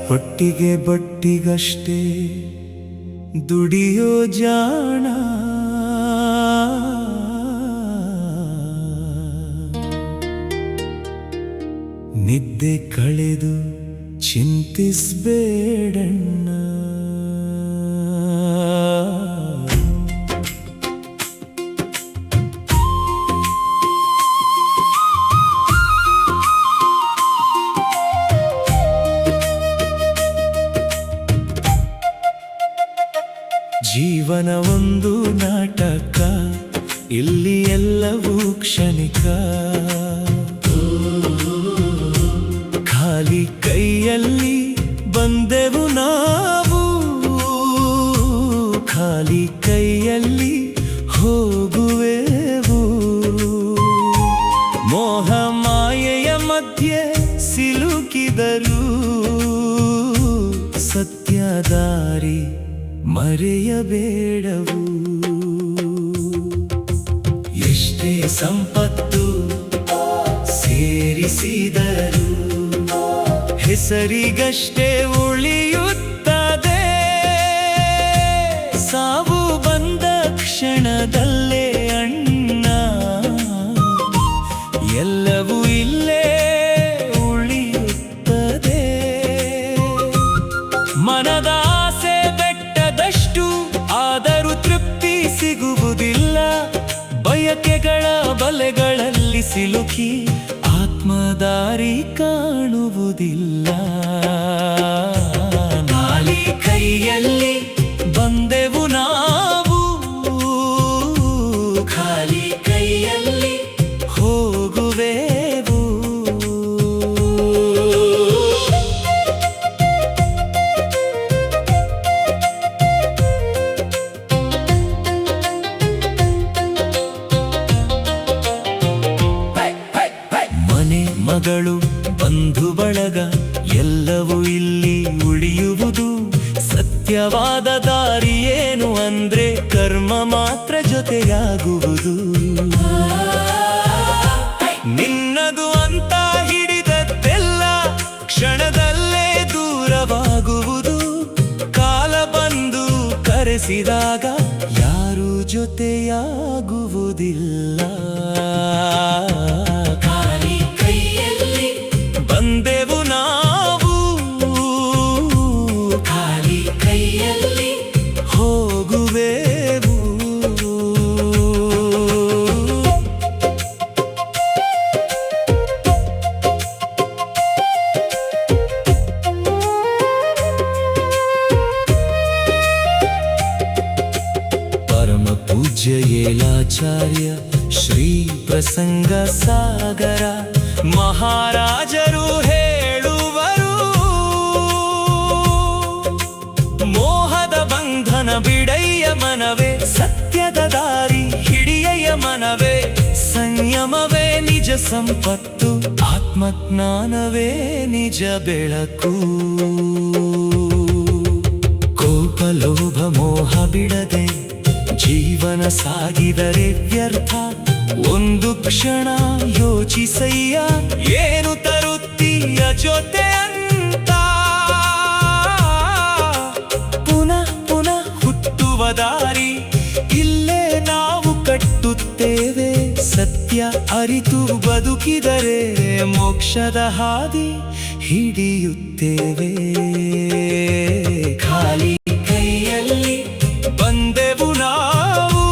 ಹೊಟ್ಟಿಗೆ ಬಟ್ಟಿಗಷ್ಟೇ ದುಡಿಯೋ ಜಾಣ, ನಿದ್ದೆ ಕಳೆದು ಚಿಂತಿಸ್ಬೇಡಣ್ಣ. ಜೀವನ ಒಂದು ನಾಟಕ, ಇಲ್ಲಿ ಎಲ್ಲವೂ ಕ್ಷಣಿಕ. ಖಾಲಿ ಕೈಯಲ್ಲಿ ಬಂದೆವು ನಾವು, ಖಾಲಿ ಕೈಯಲ್ಲಿ ಹೋಗುವೆವು. ಮೋಹ ಮಾಯೆಯ ಮಧ್ಯೆ ಸಿಲುಕಿದರು, ಸತ್ಯ ದಾರಿ ಮರೆಯಬೇಡವು. ಎಷ್ಟೇ ಸಂಪತ್ತು ಸೇರಿಸಿದರು, ಹೆಸರಿಗಷ್ಟೇ ಉಳಿಯುತ್ತದೆ. ಸಾವು ಬಂದ ಕ್ಷಣದಲ್ಲೇ ಅಣ್ಣ, ಎಲ್ಲವೂ ಇಲ್ಲೇ ಉಳಿಯುತ್ತದೆ. ಮನದ ಆಸೆ ಬೆಟ್ಟದಷ್ಟು ಆದರೂ ತೃಪ್ತಿ ಸಿಗುವುದಿಲ್ಲ. ಬಯಕೆಗಳ ಬಲೆಗಳಲ್ಲಿ ಸಿಲುಕಿ ಆತ್ಮದಾರಿ ಕಾಣುವುದಿಲ್ಲ. ಖಾಲಿ ಕೈಯಲ್ಲಿ ಬಂದೆವು ನಾವು, ಖಾಲಿ ಕೈಯಲ್ಲಿ ಹೋಗುವೆವು. ಮಗಳು ಬಂಧು ಬಳಗ ಎಲ್ಲವೂ ಇಲ್ಲಿ ಉಳಿಯುವುದು. ಸತ್ಯವಾದ ದಾರಿ ಏನು ಅಂದ್ರೆ ಕರ್ಮ ಮಾತ್ರ ಜೊತೆಯಾಗುವುದು. ನಿನ್ನದು ಅಂತ ಹಿಡಿದದ್ದೆಲ್ಲ ಕ್ಷಣದಲ್ಲೇ ದೂರವಾಗುವುದು. ಕಾಲ ಬಂದು ಕರೆಸಿದಾಗ ಯಾರೂ ಜೊತೆಯಾಗುವುದಿಲ್ಲ. ಬಂದೆವು ನಾವು, ಖಾಲಿ ಕೈಯಲ್ಲಿ ಹೋಗುವೆವು. ಪರಮ ಪೂಜ್ಯ ಏಲಾಚಾರ್ಯ ಶ್ರೀ ಪ್ರಸಂಗ ಸಾಗರ ಮಹಾರಾಜರು ಹೇಳುವರು, ಮೋಹದ ಬಂಧನ ಬಿಡಯ್ಯ ಮನವೇ, ಸತ್ಯದ ದಾರಿ ಹಿಡಿಯಯ್ಯ ಮನವೇ. ಸಂಯಮವೇ ನಿಜ ಸಂಪತ್ತು, ಆತ್ಮಜ್ಞಾನವೇ ನಿಜ ಬೆಳಕು. ಕೋಪ ಲೋಭ ಮೋಹ ಬಿಡದೆ ಜೀವನ ಸಾಗಿದರೆ ವ್ಯರ್ಥ. ಒಂದು ಕ್ಷಣ ಯೋಚಿಸಯ್ಯ, ಏನು ತರುತ್ತೀಯ ಜೊತೆ ಅಂತ. ಪುನಃ ಪುನಃ ಹುಟ್ಟುವ ದಾರಿ ಇಲ್ಲೇ ನಾವು ಕಟ್ಟುತ್ತೇವೆ. ಸತ್ಯ ಅರಿತು ಬದುಕಿದರೆ ಮೋಕ್ಷದ ಹಾದಿ ಹಿಡಿಯುತ್ತೇವೆ. ಖಾಲಿ ಕೈಯಲ್ಲಿ ಬಂದೆವು ನಾವು,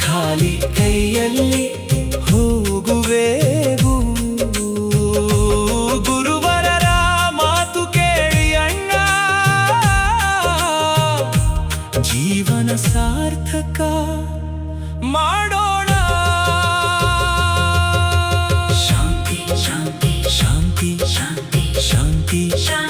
ಖಾಲಿ ಕೈಯಲ್ಲಿ ಹೋಗುವೆವು. ಗುರುವರರ ಮಾತು ಕೇಳಿ ಅಣ್ಣ, ಜೀವನ ಸಾರ್ಥಕ ಮಾಡೋಣ. ಶಾಂತಿ ಶಾಂತಿ ಶಾಂತಿ ಶಾಂತಿ ಶಾಂತಿ ಶಾಂತಿ.